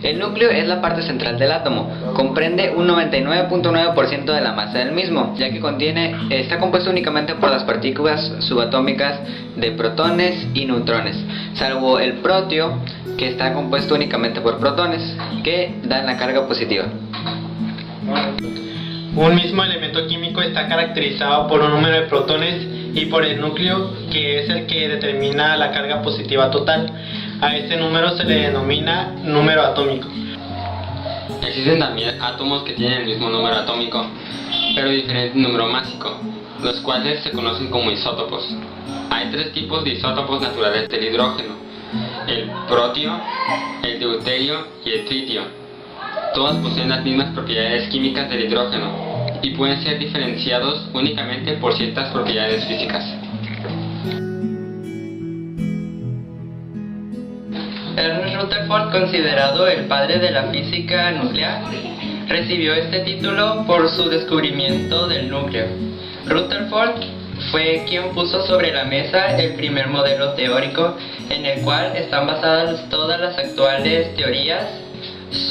El núcleo es la parte central del átomo, comprende un 99.9% de la masa del mismo, ya que está compuesto únicamente por las partículas subatómicas de protones y neutrones, salvo el protio, que está compuesto únicamente por protones, que dan la carga positiva. Un mismo elemento químico está caracterizado por un número de protones y por el núcleo, que es el que determina la carga positiva total. A este número se le denomina número atómico. Existen también átomos que tienen el mismo número atómico, pero diferente número másico, los cuales se conocen como isótopos. Hay tres tipos de isótopos naturales del hidrógeno: el protio, el deuterio y el tritio. Todos poseen las mismas propiedades químicas del hidrógeno y pueden ser diferenciados únicamente por ciertas propiedades físicas. Ernest Rutherford, considerado el padre de la física nuclear, recibió este título por su descubrimiento del núcleo. Rutherford fue quien puso sobre la mesa el primer modelo teórico en el cual están basadas todas las actuales teorías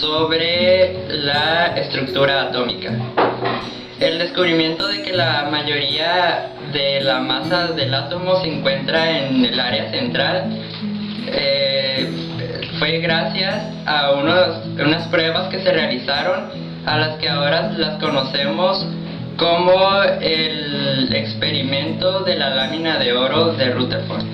sobre la estructura atómica. El descubrimiento de que la mayoría de la masa del átomo se encuentra en el área central fue gracias a unas pruebas que se realizaron, a las que ahora las conocemos como el experimento de la lámina de oro de Rutherford.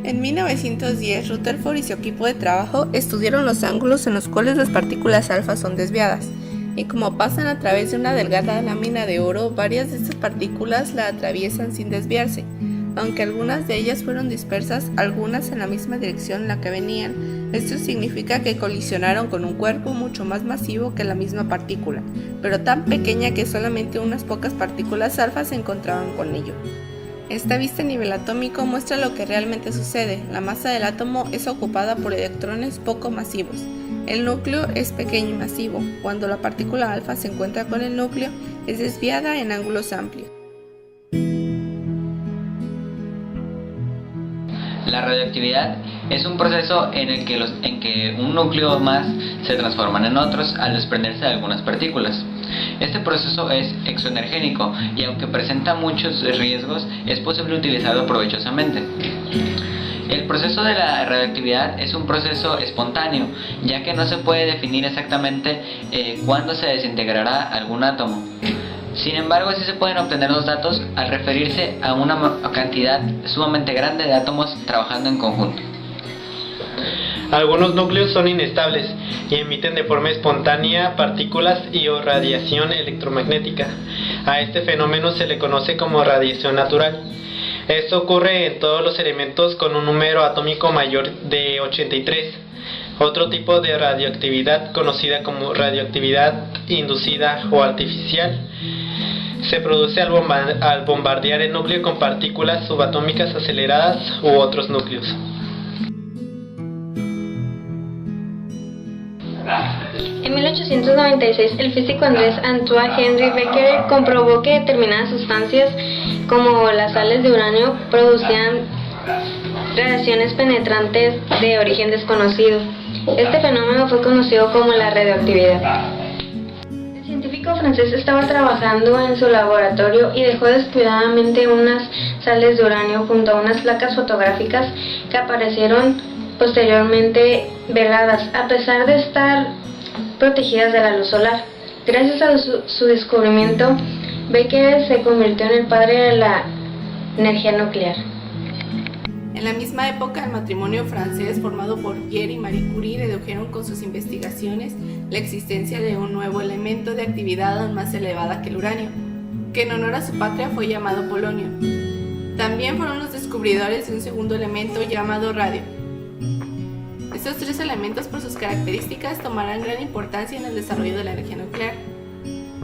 En 1910, Rutherford y su equipo de trabajo estudiaron los ángulos en los cuales las partículas alfa son desviadas, y como pasan a través de una delgada lámina de oro, varias de estas partículas la atraviesan sin desviarse. Aunque algunas de ellas fueron dispersas, algunas en la misma dirección en la que venían. Esto significa que colisionaron con un cuerpo mucho más masivo que la misma partícula, pero tan pequeña que solamente unas pocas partículas alfa se encontraban con ello. Esta vista a nivel atómico muestra lo que realmente sucede. La masa del átomo es ocupada por electrones poco masivos. El núcleo es pequeño y masivo. Cuando la partícula alfa se encuentra con el núcleo, es desviada en ángulos amplios. La radioactividad es un proceso en que un núcleo más se transforman en otros al desprenderse de algunas partículas. Este proceso es exoenergénico y, aunque presenta muchos riesgos, es posible utilizarlo provechosamente. El proceso de la radioactividad es un proceso espontáneo, ya que no se puede definir exactamente cuándo se desintegrará algún átomo. Sin embargo, sí se pueden obtener los datos al referirse a una cantidad sumamente grande de átomos trabajando en conjunto. Algunos núcleos son inestables y emiten de forma espontánea partículas y o radiación electromagnética. A este fenómeno se le conoce como radiación natural. Esto ocurre en todos los elementos con un número atómico mayor de 83. Otro tipo de radioactividad, conocida como radioactividad inducida o artificial, se produce al bombardear el núcleo con partículas subatómicas aceleradas u otros núcleos. En 1896, el físico inglés Antoine Henry Becquerel comprobó que determinadas sustancias, como las sales de uranio, producían radiaciones penetrantes de origen desconocido. Este fenómeno fue conocido como la radioactividad. El científico francés estaba trabajando en su laboratorio y dejó descuidadamente unas sales de uranio junto a unas placas fotográficas que aparecieron posteriormente veladas, a pesar de estar protegidas de la luz solar. Gracias a su descubrimiento, Becquerel se convirtió en el padre de la energía nuclear. En la misma época, el matrimonio francés formado por Pierre y Marie Curie dedujeron con sus investigaciones la existencia de un nuevo elemento de actividad aún más elevada que el uranio, que en honor a su patria fue llamado polonio. También fueron los descubridores de un segundo elemento llamado radio. Estos tres elementos, por sus características, tomarán gran importancia en el desarrollo de la energía nuclear.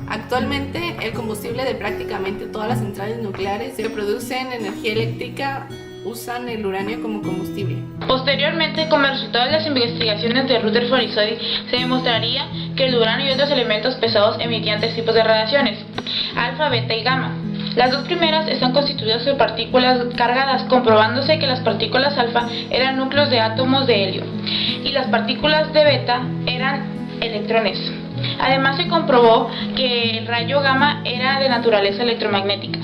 Actualmente, el combustible de prácticamente todas las centrales nucleares que producen energía eléctrica usan el uranio como combustible. Posteriormente, como resultado de las investigaciones de Rutherford y Soddy, se demostraría que el uranio y otros elementos pesados emitían tres tipos de radiaciones: alfa, beta y gamma. Las dos primeras están constituidas por partículas cargadas, comprobándose que las partículas alfa eran núcleos de átomos de helio y las partículas de beta eran electrones. Además se comprobó que el rayo gamma era de naturaleza electromagnética.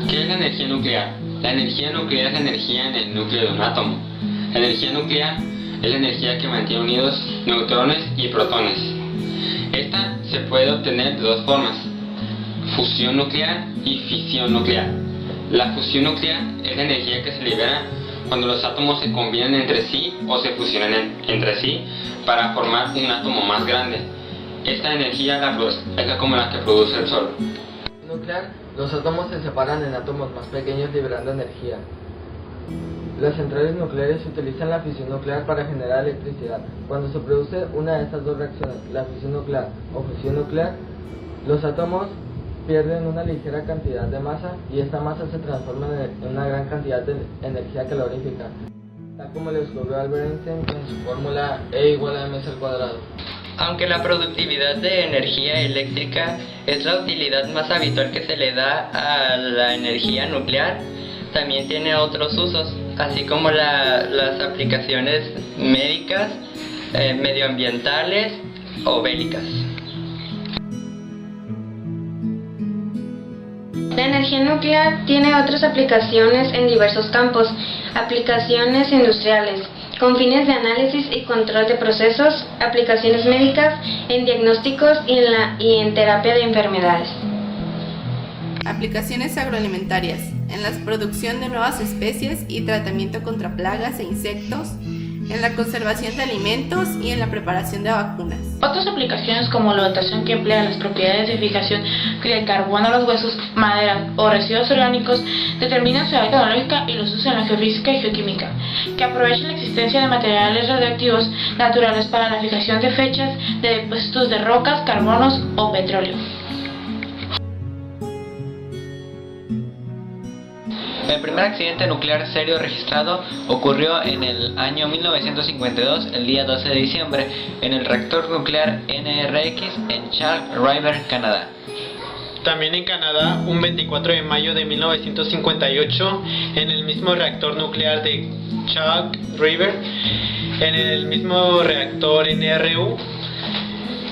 ¿Qué es la energía nuclear? La energía nuclear es la energía en el núcleo de un átomo. La energía nuclear es la energía que mantiene unidos neutrones y protones. Esta se puede obtener de dos formas: fusión nuclear y fisión nuclear. La fusión nuclear es la energía que se libera cuando los átomos se combinan entre sí o se fusionan entre sí para formar un átomo más grande. Esta energía es como la que produce el Sol. Nuclear, los átomos se separan en átomos más pequeños liberando energía. Las centrales nucleares utilizan la fisión nuclear para generar electricidad. Cuando se produce una de estas dos reacciones, la fisión nuclear o fusión nuclear, los átomos pierden una ligera cantidad de masa y esta masa se transforma en una gran cantidad de energía calorífica, tal como lo descubrió Albert Einstein con su fórmula E igual a mc al cuadrado. Aunque la productividad de energía eléctrica es la utilidad más habitual que se le da a la energía nuclear, también tiene otros usos, así como las aplicaciones médicas, medioambientales o bélicas. La energía nuclear tiene otras aplicaciones en diversos campos, aplicaciones industriales, con fines de análisis y control de procesos, aplicaciones médicas, en diagnósticos y en terapia de enfermedades. Aplicaciones agroalimentarias, en la producción de nuevas especies y tratamiento contra plagas e insectos, en la conservación de alimentos y en la preparación de vacunas. Otras aplicaciones como la dotación que emplea las propiedades de fijación del carbono a los huesos, madera o residuos orgánicos determinan su edad tecnológica y los usos en la geofísica y geoquímica, que aprovechan la existencia de materiales radioactivos naturales para la fijación de fechas de depósitos de rocas, carbonos o petróleo. El primer accidente nuclear serio registrado ocurrió en el año 1952, el día 12 de diciembre, en el reactor nuclear NRX en Chalk River, Canadá. También en Canadá, un 24 de mayo de 1958, en el mismo reactor nuclear de Chalk River, en el mismo reactor NRU,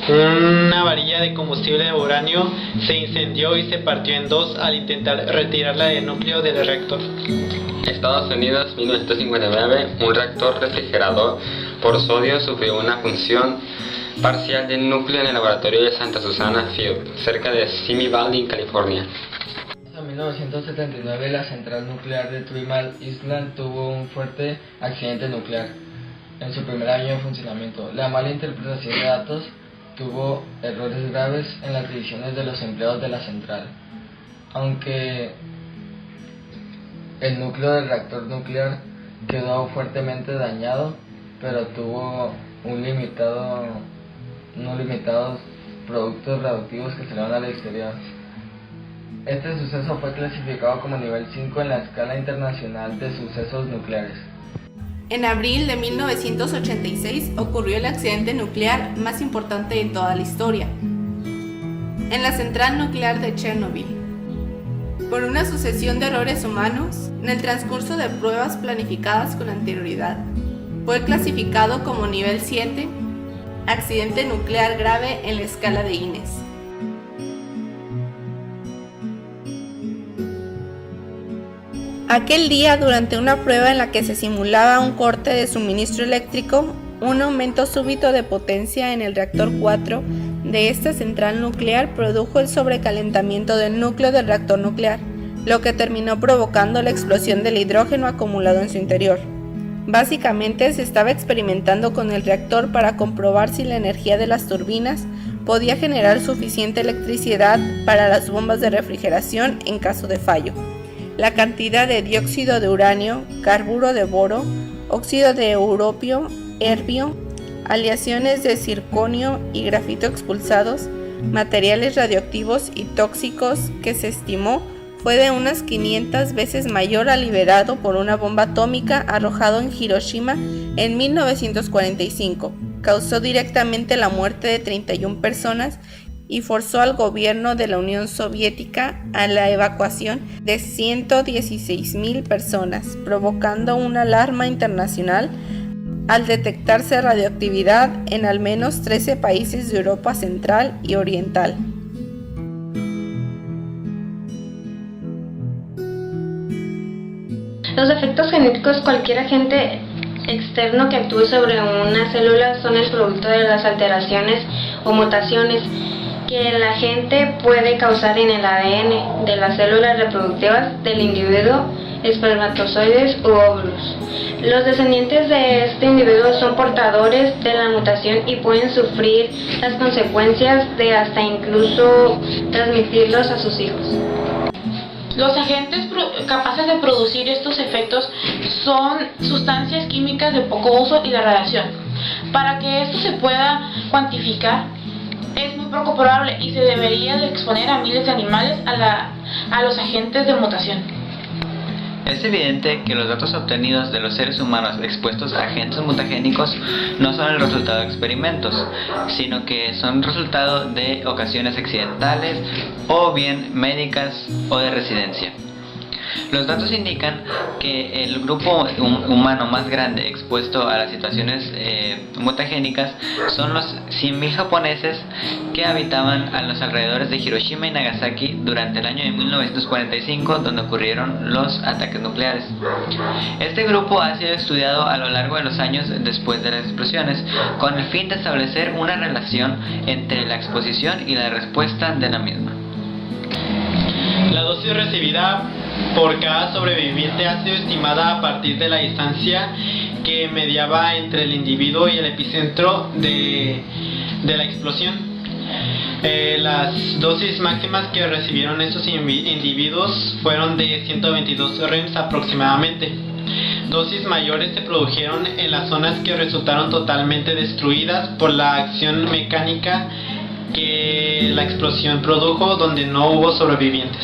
una varilla de combustible de uranio se incendió y se partió en dos al intentar retirarla del núcleo del reactor. Estados Unidos, 1959, un reactor refrigerador por sodio sufrió una función parcial del núcleo en el laboratorio de Santa Susana Field, cerca de Simi Valley, California. En 1979, la central nuclear de Three Mile Island tuvo un fuerte accidente nuclear en su primer año de funcionamiento. La mala interpretación de datos tuvo errores graves en las divisiones de los empleados de la central. Aunque el núcleo del reactor nuclear quedó fuertemente dañado, pero tuvo unos limitados productos radioactivos que salieron al exterior. Este suceso fue clasificado como nivel 5 en la escala internacional de sucesos nucleares. En abril de 1986 ocurrió el accidente nuclear más importante de toda la historia, en la central nuclear de Chernobyl. Por una sucesión de errores humanos, en el transcurso de pruebas planificadas con anterioridad, fue clasificado como nivel 7, accidente nuclear grave en la escala de Guinness. Aquel día, durante una prueba en la que se simulaba un corte de suministro eléctrico, un aumento súbito de potencia en el reactor 4 de esta central nuclear produjo el sobrecalentamiento del núcleo del reactor nuclear, lo que terminó provocando la explosión del hidrógeno acumulado en su interior. Básicamente se estaba experimentando con el reactor para comprobar si la energía de las turbinas podía generar suficiente electricidad para las bombas de refrigeración en caso de fallo. La cantidad de dióxido de uranio, carburo de boro, óxido de europio, herbio, aleaciones de circonio y grafito expulsados, materiales radioactivos y tóxicos que se estimó fue de unas 500 veces mayor al liberado por una bomba atómica arrojado en Hiroshima en 1945, causó directamente la muerte de 31 personas y forzó al gobierno de la Unión Soviética a la evacuación de 116.000 personas, provocando una alarma internacional al detectarse radioactividad en al menos 13 países de Europa Central y Oriental. Los efectos genéticos, cualquier agente externo que actúe sobre una célula, son el producto de las alteraciones o mutaciones que el agente puede causar en el ADN de las células reproductivas del individuo, espermatozoides u óvulos. Los descendientes de este individuo son portadores de la mutación y pueden sufrir las consecuencias de hasta incluso transmitirlos a sus hijos. Los agentes capaces de producir estos efectos son sustancias químicas de poco uso y la radiación. Para que esto se pueda cuantificar, es muy poco probable y se debería de exponer a miles de animales a los agentes de mutación. Es evidente que los datos obtenidos de los seres humanos expuestos a agentes mutagénicos no son el resultado de experimentos, sino que son resultado de ocasiones accidentales o bien médicas o de residencia. Los datos indican que el grupo humano más grande expuesto a las situaciones mutagénicas son los 100.000 japoneses que habitaban a los alrededores de Hiroshima y Nagasaki durante el año de 1945, donde ocurrieron los ataques nucleares. Este grupo ha sido estudiado a lo largo de los años después de las explosiones, con el fin de establecer una relación entre la exposición y la respuesta de la misma. La dosis recibida por cada sobreviviente ha sido estimada a partir de la distancia que mediaba entre el individuo y el epicentro de la explosión. Las dosis máximas que recibieron estos individuos fueron de 122 rems aproximadamente. Dosis mayores se produjeron en las zonas que resultaron totalmente destruidas por la acción mecánica que la explosión produjo, donde no hubo sobrevivientes.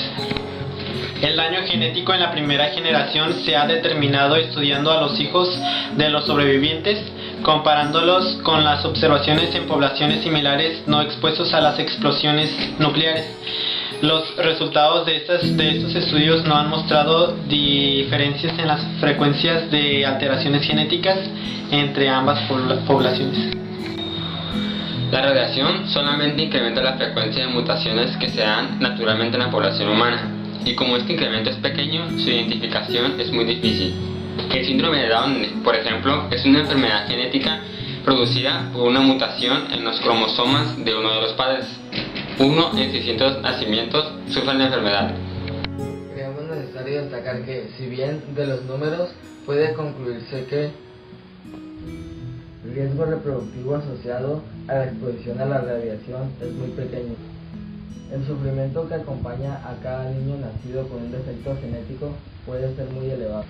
El daño genético en la primera generación se ha determinado estudiando a los hijos de los sobrevivientes, comparándolos con las observaciones en poblaciones similares no expuestos a las explosiones nucleares. Los resultados de estos estudios no han mostrado diferencias en las frecuencias de alteraciones genéticas entre ambas poblaciones. La radiación solamente incrementa la frecuencia de mutaciones que se dan naturalmente en la población humana, y como este incremento es pequeño, su identificación es muy difícil. El síndrome de Down, por ejemplo, es una enfermedad genética producida por una mutación en los cromosomas de uno de los padres. Uno en 600 nacimientos sufre la enfermedad. Creemos necesario destacar que, si bien de los números puede concluirse que el riesgo reproductivo asociado a la exposición a la radiación es muy pequeño, el sufrimiento que acompaña a cada niño nacido con un defecto genético puede ser muy elevado.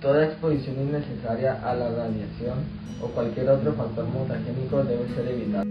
Toda exposición innecesaria a la radiación o cualquier otro factor mutagénico debe ser evitada.